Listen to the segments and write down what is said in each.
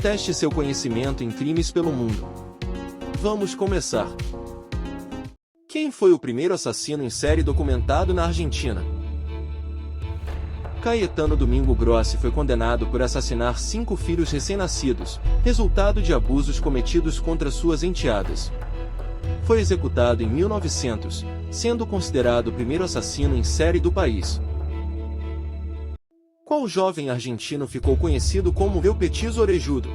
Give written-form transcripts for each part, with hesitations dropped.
Teste seu conhecimento em crimes pelo mundo. Vamos começar. Quem foi o primeiro assassino em série documentado na Argentina? Caetano Domingo Grossi foi condenado por assassinar 5 filhos recém-nascidos, resultado de abusos cometidos contra suas enteadas. Foi executado em 1900, sendo considerado o primeiro assassino em série do país. Qual jovem argentino ficou conhecido como El Petizo Orejudo?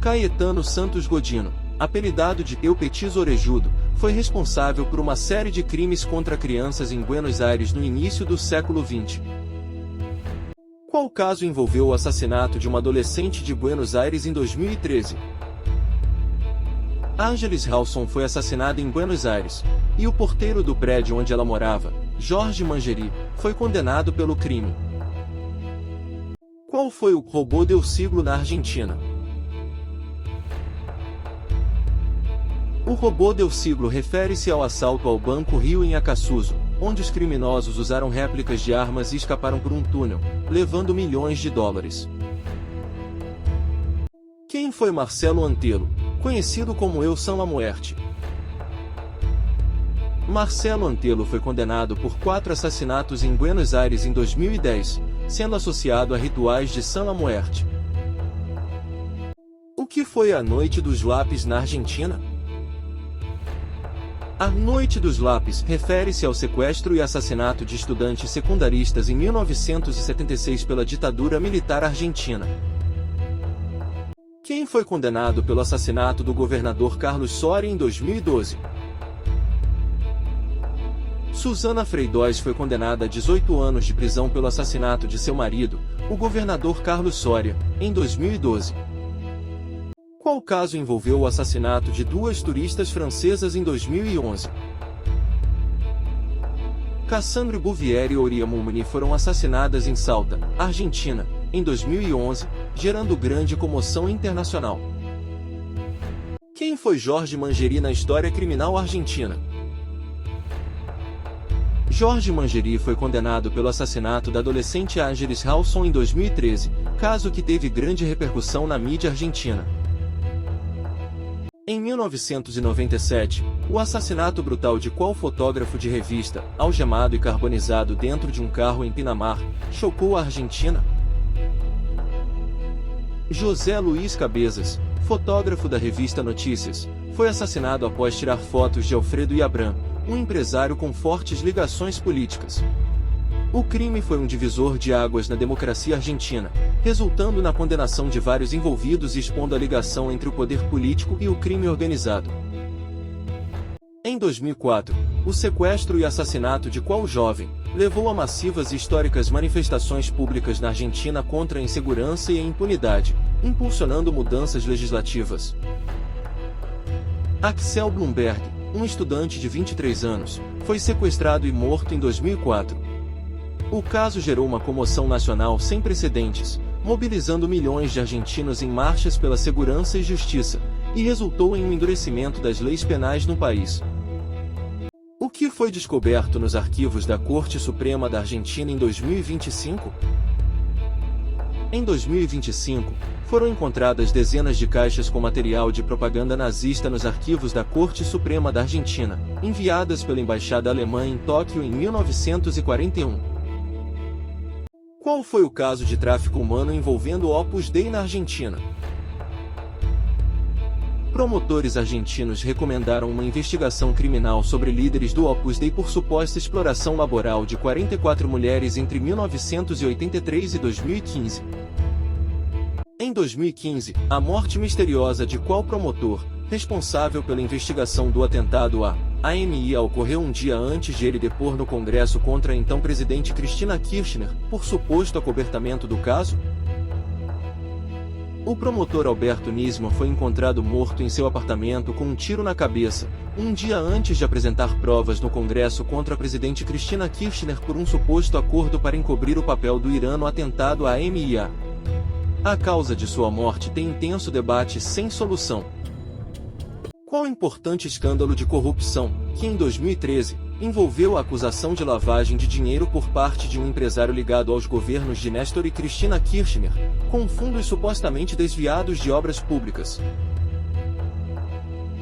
Caetano Santos Godino, apelidado de El Petizo Orejudo, foi responsável por uma série de crimes contra crianças em Buenos Aires no início do século XX. Qual caso envolveu o assassinato de uma adolescente de Buenos Aires em 2013? Ángeles Halson foi assassinada em Buenos Aires, e o porteiro do prédio onde ela morava, Jorge Mangeri, foi condenado pelo crime. Qual foi o robô del siglo na Argentina? O robô del siglo refere-se ao assalto ao Banco Rio em Acassuso, onde os criminosos usaram réplicas de armas e escaparam por um túnel, levando milhões de dólares. Quem foi Marcelo Antelo, conhecido como El San La Muerte? Marcelo Antelo foi condenado por 4 assassinatos em Buenos Aires em 2010, sendo associado a rituais de San La Muerte. O que foi a Noite dos Lápis na Argentina? A Noite dos Lápis refere-se ao sequestro e assassinato de estudantes secundaristas em 1976 pela ditadura militar argentina. Quem foi condenado pelo assassinato do governador Carlos Soria em 2012? Susana Freidós foi condenada a 18 anos de prisão pelo assassinato de seu marido, o governador Carlos Soria, em 2012. Qual caso envolveu o assassinato de 2 turistas francesas em 2011? Cassandre Bouvier e Oria Mumni foram assassinadas em Salta, Argentina, em 2011, gerando grande comoção internacional. Quem foi Jorge Mangeri na história criminal argentina? Jorge Mangeri foi condenado pelo assassinato da adolescente Ángeles Halson em 2013, caso que teve grande repercussão na mídia argentina. Em 1997, o assassinato brutal de qual fotógrafo de revista, algemado e carbonizado dentro de um carro em Pinamar, chocou a Argentina? José Luiz Cabezas, fotógrafo da revista Notícias, foi assassinado após tirar fotos de Alfredo Yabran, um empresário com fortes ligações políticas. O crime foi um divisor de águas na democracia argentina, resultando na condenação de vários envolvidos e expondo a ligação entre o poder político e o crime organizado. Em 2004, o sequestro e assassinato de qual jovem levou a massivas e históricas manifestações públicas na Argentina contra a insegurança e a impunidade, impulsionando mudanças legislativas. Axel Bloomberg, um estudante de 23 anos, foi sequestrado e morto em 2004. O caso gerou uma comoção nacional sem precedentes, mobilizando milhões de argentinos em marchas pela segurança e justiça, e resultou em um endurecimento das leis penais no país. O que foi descoberto nos arquivos da Corte Suprema da Argentina em 2025? Em 2025, foram encontradas dezenas de caixas com material de propaganda nazista nos arquivos da Corte Suprema da Argentina, enviadas pela Embaixada Alemã em Tóquio em 1941. Qual foi o caso de tráfico humano envolvendo o Opus Dei na Argentina? Promotores argentinos recomendaram uma investigação criminal sobre líderes do Opus Dei por suposta exploração laboral de 44 mulheres entre 1983 e 2015. Em 2015, a morte misteriosa de qual promotor, responsável pela investigação do atentado à AMIA ocorreu um dia antes de ele depor no Congresso contra a então presidente Cristina Kirchner, por suposto acobertamento do caso? O promotor Alberto Nisman foi encontrado morto em seu apartamento com um tiro na cabeça, um dia antes de apresentar provas no Congresso contra a presidente Cristina Kirchner por um suposto acordo para encobrir o papel do Irã no atentado à AMIA. A causa de sua morte tem intenso debate sem solução. Qual importante escândalo de corrupção, que em 2013, envolveu a acusação de lavagem de dinheiro por parte de um empresário ligado aos governos de Néstor e Cristina Kirchner, com fundos supostamente desviados de obras públicas.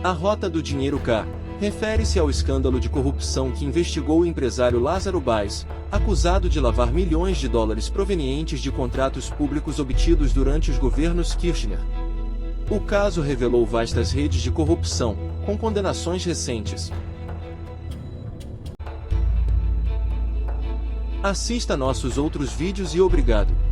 A rota do dinheiro K refere-se ao escândalo de corrupção que investigou o empresário Lázaro Baes, acusado de lavar milhões de dólares provenientes de contratos públicos obtidos durante os governos Kirchner. O caso revelou vastas redes de corrupção, com condenações recentes. Assista nossos outros vídeos e obrigado.